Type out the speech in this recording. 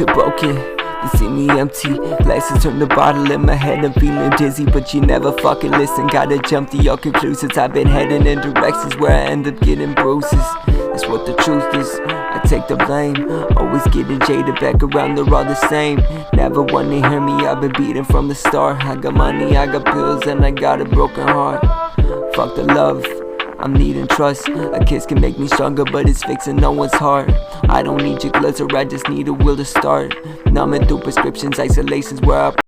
pocket broken, you see me empty. Glasses turn to bottle in my head, I'm feeling dizzy, but you never fucking listen. Gotta jump to your conclusions. I've been heading in directions where I end up getting bruises. That's what the truth is, I take the blame. Always getting jaded, back around, they're all the same. Never wanna hear me, I've been beating from the start. I got money, I got pills, and I got a broken heart. Fuck the love, I'm needing trust. A kiss can make me stronger, but it's fixing no one's heart. I don't need your glitter, I just need a will to start. Numbing through prescriptions, isolation's where I